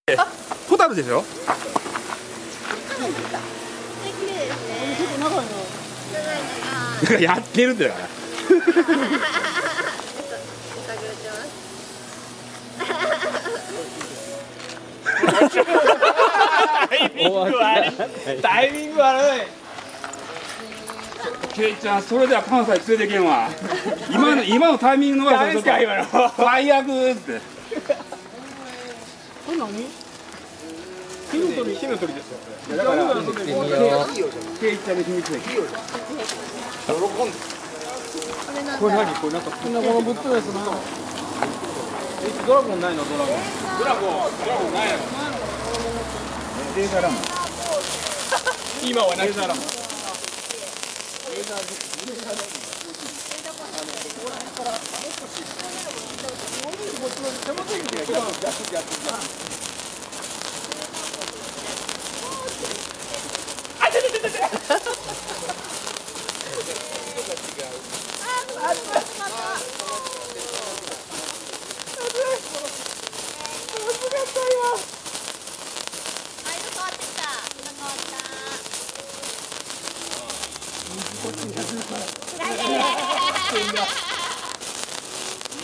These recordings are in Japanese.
ホタルでしょ。やってるんだから。タイミング悪い。ケイちゃん、それでは関西連れてけんわ。今のタイミングのダメですか今の。最悪って。これ何？火の鳥ですよ。だからケイちゃんの秘密兵器。喜んで。これ何？これなんかこんなものぶっといやつな。ドラゴンないの？ドラゴンないの？レーザーラモン。今はレーザーラモン。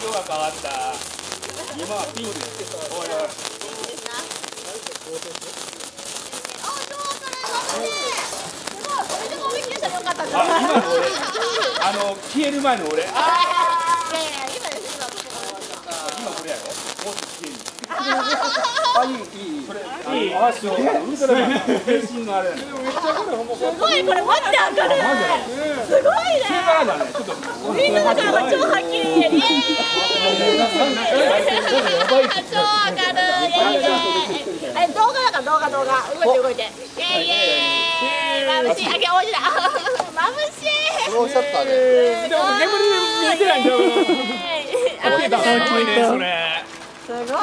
色が変わった。今はピンクです。おいおい。消える前の俺。今これやろ。もう消える。いい。それいい。すごい。変身のあれ。すごいこれ待って明るい。すごいね。みんなだから超はっきり。超明るい。動画だから動画。動いて。イエイイエーイ。眩しい。あ、おいしいだ。眩しい。スローシャッターで。でも煙見えてないんだよ。あ、見えてない。それ。すごい。